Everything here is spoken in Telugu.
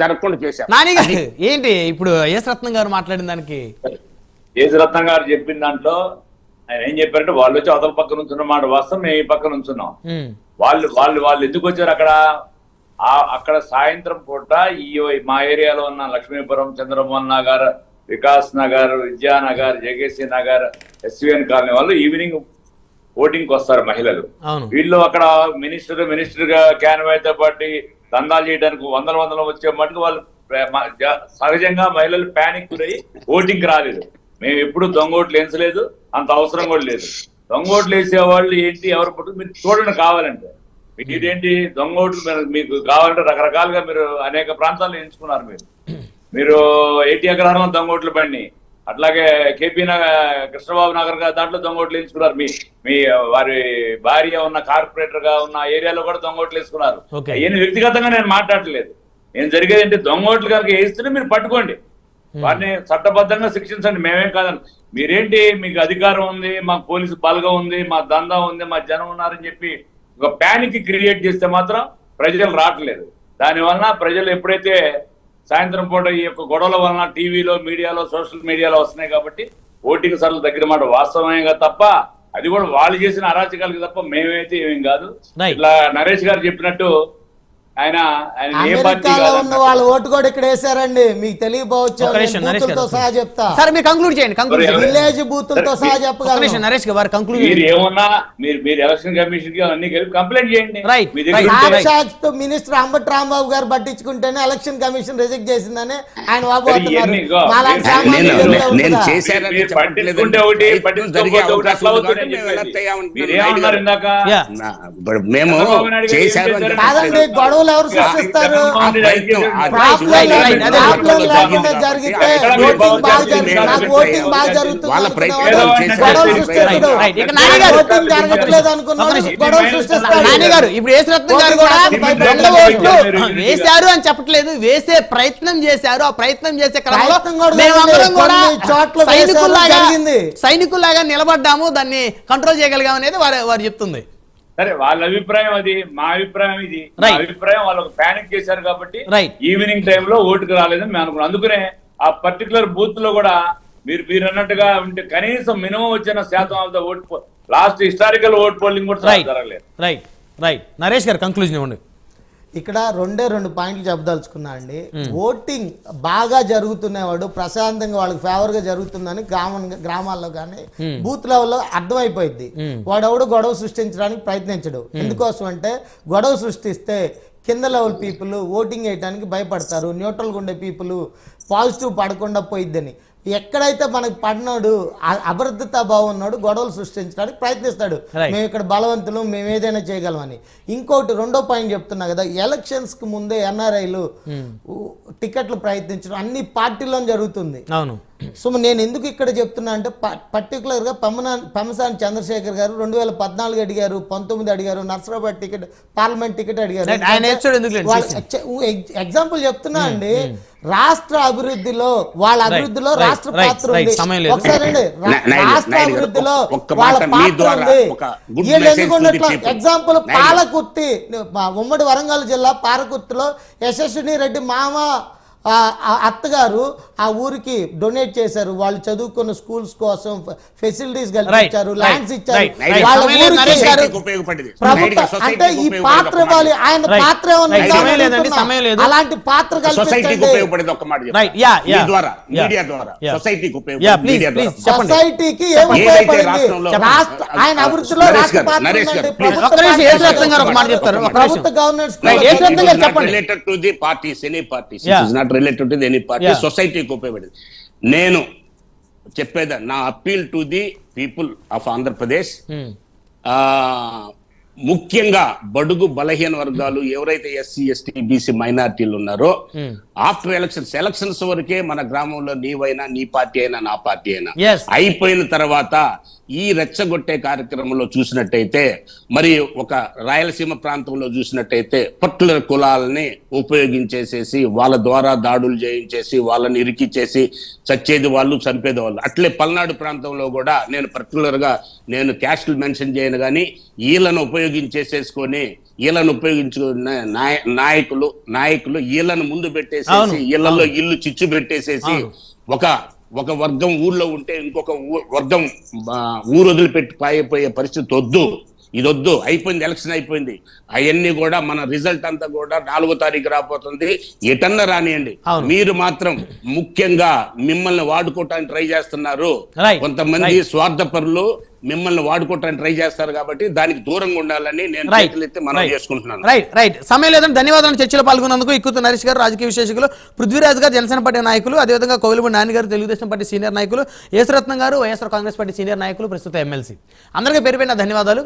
జరగకుండా చేశారు. ఏంటి ఇప్పుడు ఎస్ రత్నం గారు మాట్లాడిన దానికి? ఎస్ రత్నం గారు చెప్పిన దాంట్లో ఆయన ఏం చెప్పారంటే వాళ్ళు వచ్చి అవతల పక్క నుంచున్న మాట వాస్తవం, మేము ఈ పక్క నుంచున్నాం. వాళ్ళు ఎందుకు వచ్చారు అక్కడ సాయంత్రం పూట ఈ మా ఏరియాలో ఉన్న లక్ష్మీపురం, చంద్రమోహన్ నగర్, వికాస్ నగర్, విద్యానగర్, జగేసి నగర్, ఎస్విఎన్ కాలనీ వాళ్ళు ఈవినింగ్ ఓటింగ్ కి వస్తారు మహిళలు. వీళ్ళు అక్కడ మినిస్టర్ గా క్యాన్వాయ్తో పాటు దందాలు చేయడానికి వందల వచ్చే మటుకు వాళ్ళు సహజంగా మహిళలు ప్యానిక్ గురై ఓటింగ్ రాలేదు. మేము ఎప్పుడు దొంగ ఓట్లు వేయించలేదు, అంత అవసరం కూడా లేదు. దొంగ ఓట్లు వేసే వాళ్ళు ఏంటి ఎవరు పట్టు మీరు చూడండి కావాలంటే. ఇదేంటి దొంగ ఓట్లు మీకు కావాలంటే రకరకాలుగా మీరు అనేక ప్రాంతాల్లో ఎంచుకున్నారు. మీరు ఏటీ అగ్రహారంలో దొంగ ఓట్లు బండి, అట్లాగే కేపీ కృష్ణబాబు నగర్ దాంట్లో దొంగ ఓట్లు వేసుకున్నారు. మీ వారి భార్య ఉన్న కార్పొరేటర్ గా ఉన్న ఏరియాలో కూడా దొంగ ఓట్లు వేసుకున్నారు. అవన్నీ వ్యక్తిగతంగా నేను మాట్లాడలేదు. నేను జరిగేది ఏంటి, దొంగ ఓట్లు కనుక వేస్తేనే మీరు పట్టుకోండి, వారిని చట్టబద్ధంగా శిక్షించండి. మేమేం కాదని. మీరేంటి మీకు అధికారం ఉంది, మాకు పోలీసు బలగం ఉంది, మా దందా ఉంది, మా జనం ఉన్నారని చెప్పి ఒక ప్యానిక్ క్రియేట్ చేస్తే మాత్రం ప్రజలు రావట్లేదు. దానివల్ల ప్రజలు ఎప్పుడైతే సాయంత్రం పూట ఈ యొక్క గొడవల వలన టీవీలో, మీడియాలో, సోషల్ మీడియాలో వస్తున్నాయి కాబట్టి ఓటింగ్ సర్లు తగ్గిన మాట వాస్తవమేగా తప్ప అది కూడా వాళ్ళు చేసిన అరాచకాలకి తప్ప మేమైతే ఏమేం కాదు. ఇట్లా నరేష్ గారు చెప్పినట్టు ఆయన అమెరికాలో ఉన్న వాళ్ళు ఓటు కూడా ఇక్కడ వేసారండి, మీకు తెలియపోవచ్చు. బూతులతో సహా చెప్తా, విలేజ్ బూతులతో సహా చెప్పగలను. నరేష్ గారు కంక్లూడ్ మీరు ఏమన్నా మీరు ఎలక్షన్ కమిషన్ కి అన్ని కలిపి కంప్లైంట్ చేయండి. సాక్షాత్ మినిస్టర్ అంబటి రాంబాబు గారు పట్టించుకుంటేనే ఎలక్షన్ కమిషన్ రిజెక్ట్ చేసిందని ఆయన వాపోతున్నారు. కాదండి, గొడవలు ఎవరు సృష్టిస్తారు? జరిగితే ఓటింగ్ బాగా జరుగుతుంది, గొడవలు సృష్టిస్తాడు. ఓటింగ్ జరగట్లేదు అనుకున్నాడు, గొడవలు సృష్టిస్తాడు. ఇప్పుడు యేసు రత్నం గారు కూడా వేశారు అని చెప్పట్లేదు, వేసే ప్రయత్నం చేశారు. ఆ ప్రయత్నం చేసే క్రమంలో సైనికుల్లాగా నిలబడ్డాము, దాన్ని కంట్రోల్ చేయగలిగాము అనేది వారు చెప్తుంది. సరే, వాళ్ళ అభిప్రాయం అది, మా అభిప్రాయం ఇది. మా అభిప్రాయం వాళ్ళు ప్యానిక్ చేశారు కాబట్టి ఈవినింగ్ టైంలో ఓటుకు రాలేదని మేము అనుకున్నాం. అందుకనే ఆ పర్టికులర్ బూత్ లో కూడా మీరు అన్నట్టుగా ఉంటే కనీసం మినిమం వచ్చిన శాతం of the vote last historical vote polling కూడా జరగలేదు. నరేష్ గారు కంక్లూజన్ ఇవ్వండి. ఇక్కడ రెండు పాయింట్లు చెప్పదలుచుకున్నా అండి. ఓటింగ్ బాగా జరుగుతున్నవాడు ప్రశాంతంగా వాళ్ళకి ఫేవర్ గా జరుగుతుందని గ్రామాల్లో కానీ బూత్ లెవెల్లో అర్థమైపోయింది. వాడెవడు గొడవ సృష్టించడానికి ప్రయత్నించడు. ఎందుకోసం అంటే గొడవ సృష్టిస్తే కింద లెవెల్ పీపుల్ ఓటింగ్ వేయడానికి భయపడతారు, న్యూట్రల్గా ఉండే పీపుల్ పాజిటివ్ పడకుండా పోయిద్దని. ఎక్కడైతే మనకు పడినాడు అభద్రతా భావం ఉన్నాడు గొడవలు సృష్టించడానికి ప్రయత్నిస్తాడు. మేము ఇక్కడ బలవంతులు, మేము ఏదైనా చేయగలమని. ఇంకోటి రెండో పాయింట్ చెప్తున్నా కదా, ఎలక్షన్స్ కి ముందే ఎన్ఆర్ఐలు టికెట్లు ప్రయత్నించడం అన్ని పార్టీల్లో జరుగుతుంది. సో నేను ఎందుకు ఇక్కడ చెప్తున్నా అంటే పర్టికులర్ గా పెమ్మసాని చంద్రశేఖర్ గారు 2014 అడిగారు, 19 అడిగారు, నర్సరాబాద్ టికెట్, పార్లమెంట్ టికెట్ అడిగారు. ఎగ్జాంపుల్ చెప్తున్నా అండి, రాష్ట్ర అభివృద్ధిలో వాళ్ళ అభివృద్ధిలో రాష్ట్ర పాత్ర ఉంది. ఒకసారి రాష్ట్ర అభివృద్ధిలో వాళ్ళ పాత్ర ఉంది. వీళ్ళు ఎందుకున్నట్లు ఎగ్జాంపుల్ పాలకుర్తి, ఉమ్మడి వరంగల్ జిల్లా పాలకుర్తిలో యశస్విని రెడ్డి మామ అత్తగారు ఆ ఊరికి డొనేట్ చేశారు. వాళ్ళు చదువుకున్న స్కూల్స్ కోసం ఫెసిలిటీస్ కల్పించారు, ల్యాండ్స్ ఇచ్చారు. వాళ్ళ ప్రభుత్వం అంటే ఈ పాత్ర ఇవ్వాలి. ఆయన పాత్ర అలాంటి పాత్ర కల్పించండి. సొసైటీకి ఏం ఉపయోగపడింది? ఆయన అభివృద్ధిలో రాష్ట్ర పాత్ర ప్రభుత్వ governance related to any party సొసైటీకి ఉపయోగపడింది. నేను చెప్పేది నా appeal to the people of Andhra Pradesh, ముఖ్యంగా బడుగు బలహీన వర్గాలు ఎవరైతే ఎస్సీ ఎస్టీ బీసీ మైనార్టీలు ఉన్నారో, ఆఫ్టర్ ఎలక్షన్స్ వరకే మన గ్రామంలో నీవైనా, నీ పార్టీ అయినా, నా పార్టీ అయినా, అయిపోయిన తర్వాత ఈ రెచ్చగొట్టే కార్యక్రమంలో చూసినట్టయితే, మరి ఒక రాయలసీమ ప్రాంతంలో చూసినట్టయితే పర్టికులర్ కులాలని ఉపయోగించేసేసి వాళ్ళ ద్వారా దాడులు చేయించేసి వాళ్ళని ఇరికిచ్చేసి చచ్చేది వాళ్ళు, చంపేది వాళ్ళు. అట్లే పల్నాడు ప్రాంతంలో కూడా నేను పర్టికులర్ గా క్యాస్ట్లు మెన్షన్ చేయను కానీ వీళ్ళను ఉపయోగించి ఉపయోగించేసేసుకొని వీళ్ళను ఉపయోగించుకున్న నాయకులు వీళ్ళను ముందు పెట్టేసేసి వీళ్ళల్లో ఇల్లు చిచ్చు పెట్టేసేసి ఒక వర్గం ఊర్లో ఉంటే ఇంకొక వర్గం ఊరు వదిలిపెట్టి పాయిపోయే పరిస్థితి వద్దు. ఇదొద్దు, అయిపోయింది, ఎలక్షన్ అయిపోయింది. అవన్నీ కూడా మన రిజల్ట్ అంతా కూడా 4వ తారీఖు రాబోతుంది. ఎటన్నా రానియండి, మీరు మాత్రం ముఖ్యంగా మిమ్మల్ని వాడుకోవటానికి ట్రై చేస్తున్నారు. కొంతమంది స్వార్థపరులు మిమ్మల్ని వాడుకోవటానికి ట్రై చేస్తారు కాబట్టి దానికి దూరంగా ఉండాలని నేను చేతులెత్తి మనం చేసుకుంటున్నాను. రైట్ సమయం లేదని ధన్యవాదాలు. చర్చలో పాల్గొన్నందుకు ఇక్కుతు నరేష్ గారు, రాజకీయ విశ్లేషకులు, పృథ్వీరాజ్ గారు, జనసేన పార్టీ నాయకులు, అదేవిధంగా కోవిలమూడి నాని గారు, తెలుగుదేశం పార్టీ సీనియర్ నాయకులు, యేసరత్నం గారు, వైఎస్ఆర్ కాంగ్రెస్ పార్టీ సీనియర్ నాయకులు, ప్రస్తుత ఎమ్మెల్సీ, అందరికీ పేరు పైన ధన్యవాదాలు.